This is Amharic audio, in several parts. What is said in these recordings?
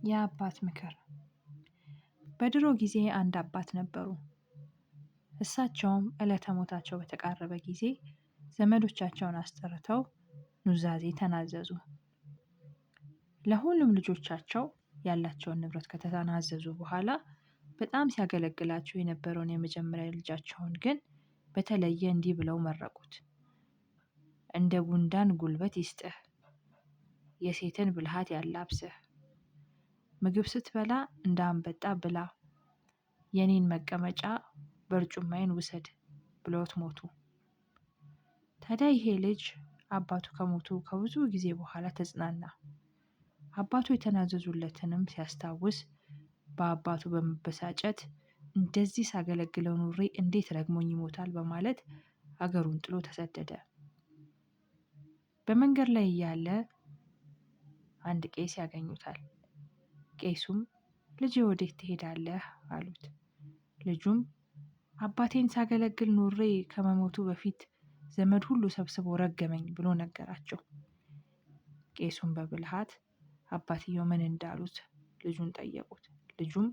የአባት ምክር። በድሮ ጊዜ አንድ አባት ነበሩ። እሳቸውም ዕለተ ሞታቸው በተቃረበ ጊዜ ዘመዶቻቸውን አስጠርተው ኑዛዜ ተናዘዙ። ለሁሉም ልጆቻቸው ያላቸውን ንብረት ከተናዘዙ በኋላ በጣም ሲያገለግላቸው የነበረውን የመጀመሪያ ልጃቸውን ግን በተለየ እንዲህ ብለው መረቁት። እንደ ጉንዳን ጉልበት ይስጥህ፣ የሴትን ብልሃት ያላብስህ፣ ምግብ ስትበላ እንደ አንበጣ ብላ፣ የኔን መቀመጫ በርጩማዬን ውሰድ ብለውት ሞቱ። ታዲያ ይሄ ልጅ አባቱ ከሞቱ ከብዙ ጊዜ በኋላ ተጽናና። አባቱ የተናዘዙለትንም ሲያስታውስ በአባቱ በመበሳጨት እንደዚህ ሳገለግለው ኑሬ እንዴት ረግሞኝ ይሞታል በማለት አገሩን ጥሎ ተሰደደ። በመንገድ ላይ እያለ አንድ ቄስ ያገኙታል። ቄሱም ልጄ ወዴት ትሄዳለህ አሉት። ልጁም አባቴን ሳገለግል ኑሬ ከመሞቱ በፊት ዘመድ ሁሉ ሰብስቦ ረገመኝ ብሎ ነገራቸው። ቄሱም በብልሃት አባትየው ምን እንዳሉት ልጁን ጠየቁት። ልጁም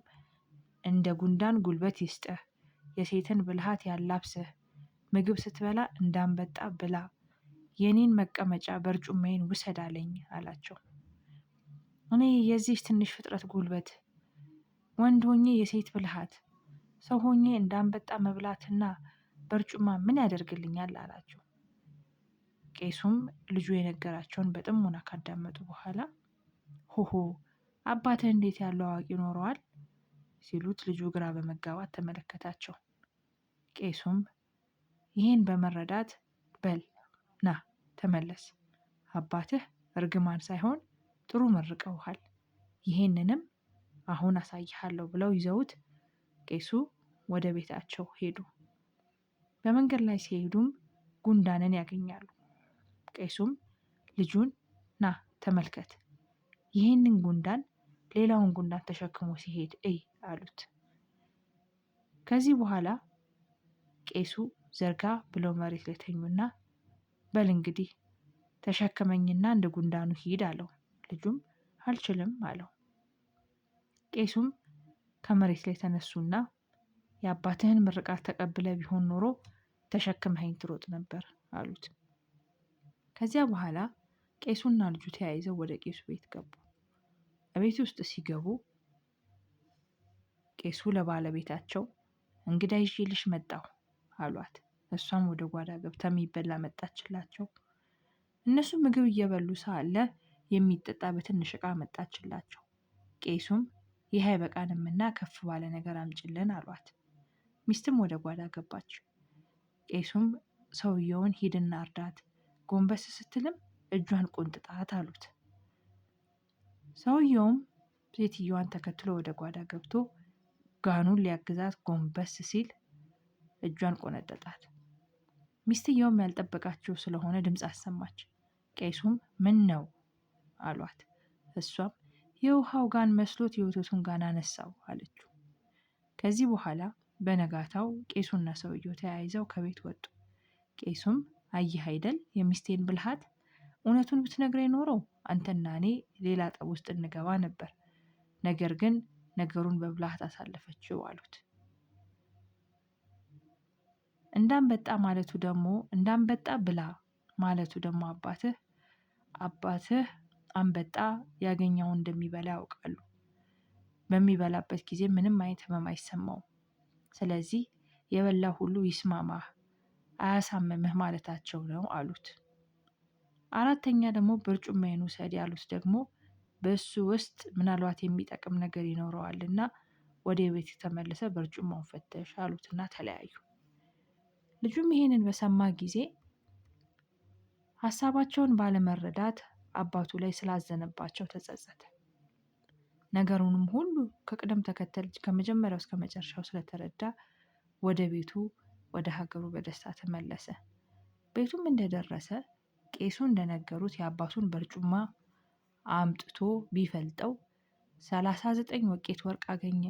እንደ ጉንዳን ጉልበት ይስጥህ፣ የሴትን ብልሃት ያላብስህ፣ ምግብ ስትበላ እንዳንበጣ ብላ፣ የኔን መቀመጫ በርጩማዬን ውሰድ አለኝ አላቸው። እኔ የዚህ ትንሽ ፍጥረት ጉልበት፣ ወንድ ሆኜ የሴት ብልሃት፣ ሰው ሆኜ እንዳንበጣ መብላትና በርጩማ ምን ያደርግልኛል አላቸው። ቄሱም ልጁ የነገራቸውን በጥሞና ካዳመጡ በኋላ ሆሆ አባትህ እንዴት ያለው አዋቂ ኖረዋል ሲሉት ልጁ ግራ በመጋባት ተመለከታቸው። ቄሱም ይህን በመረዳት በል ና ተመለስ፣ አባትህ እርግማን ሳይሆን ጥሩ መርቀውሃል፣ ይሄንንም አሁን አሳይሃለሁ ብለው ይዘውት ቄሱ ወደ ቤታቸው ሄዱ። በመንገድ ላይ ሲሄዱም ጉንዳንን ያገኛሉ። ቄሱም ልጁን ና ተመልከት፣ ይህንን ጉንዳን ሌላውን ጉንዳን ተሸክሞ ሲሄድ እይ አሉት። ከዚህ በኋላ ቄሱ ዘርጋ ብለው መሬት ላይ ተኙና በል እንግዲህ ተሸከመኝና እንደ ጉንዳኑ ሂድ አለው። ልጁም አልችልም አለው። ቄሱም ከመሬት ላይ ተነሱና የአባትህን ምርቃት ተቀብለ ቢሆን ኖሮ ተሸክመኸኝ ትሮጥ ነበር አሉት። ከዚያ በኋላ ቄሱና ልጁ ተያይዘው ወደ ቄሱ ቤት ገቡ። ቤት ውስጥ ሲገቡ ቄሱ ለባለቤታቸው እንግዳ ይዤልሽ መጣሁ አሏት። እሷም ወደ ጓዳ ገብታ የሚበላ መጣችላቸው። እነሱ ምግብ እየበሉ ሳለ የሚጠጣ በትንሽ ዕቃ መጣችላቸው። ቄሱም ይህ አይበቃንምና ከፍ ባለ ነገር አምጪልን አሏት። ሚስትም ወደ ጓዳ ገባች። ቄሱም ሰውየውን ሂድና እርዳት፣ ጎንበስ ስትልም እጇን ቆንጥጣት አሉት። ሰውየውም ሴትዮዋን ተከትሎ ወደ ጓዳ ገብቶ ጋኑን ሊያግዛት ጎንበስ ሲል እጇን ቆነጠጣት። ሚስትየውም ያልጠበቃቸው ስለሆነ ድምፅ አሰማች። ቄሱም ምን ነው አሏት። እሷም የውሃው ጋን መስሎት የወተቱን ጋን አነሳው አለችው። ከዚህ በኋላ በነጋታው ቄሱና ሰውየው ተያይዘው ከቤት ወጡ። ቄሱም አየህ አይደል የሚስቴን ብልሃት፣ እውነቱን ብትነግረኝ ኖሮ አንተና እኔ ሌላ ጠብ ውስጥ እንገባ ነበር፣ ነገር ግን ነገሩን በብልሃት አሳለፈችው አሉት። እንዳንበጣ ማለቱ ደግሞ እንዳንበጣ ብላ ማለቱ ደግሞ አባትህ አንበጣ ያገኘውን እንደሚበላ ያውቃሉ። በሚበላበት ጊዜ ምንም አይነት ህመም አይሰማውም። ስለዚህ የበላ ሁሉ ይስማማህ አያሳምምህ ማለታቸው ነው አሉት። አራተኛ ደግሞ በርጩማዬን ውሰድ ያሉት ደግሞ በእሱ ውስጥ ምናልባት የሚጠቅም ነገር ይኖረዋልና ወደ ቤት ተመልሰ በርጩማውን ፈተሽ አሉትና ተለያዩ። ልጁም ይሄንን በሰማ ጊዜ ሀሳባቸውን ባለመረዳት አባቱ ላይ ስላዘነባቸው ተጸጸተ። ነገሩንም ሁሉ ከቅደም ተከተል ከመጀመሪያው እስከ መጨረሻው ስለተረዳ ወደ ቤቱ ወደ ሀገሩ በደስታ ተመለሰ። ቤቱም እንደደረሰ ቄሱ እንደነገሩት የአባቱን በርጩማ አምጥቶ ቢፈልጠው 39 ወቄት ወርቅ አገኘ።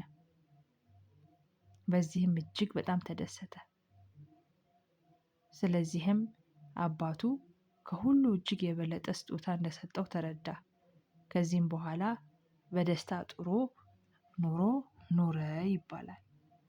በዚህም እጅግ በጣም ተደሰተ። ስለዚህም አባቱ ከሁሉ እጅግ የበለጠ ስጦታ እንደሰጠው ተረዳ። ከዚህም በኋላ በደስታ ጥሮ ኑሮ ኖረ ይባላል።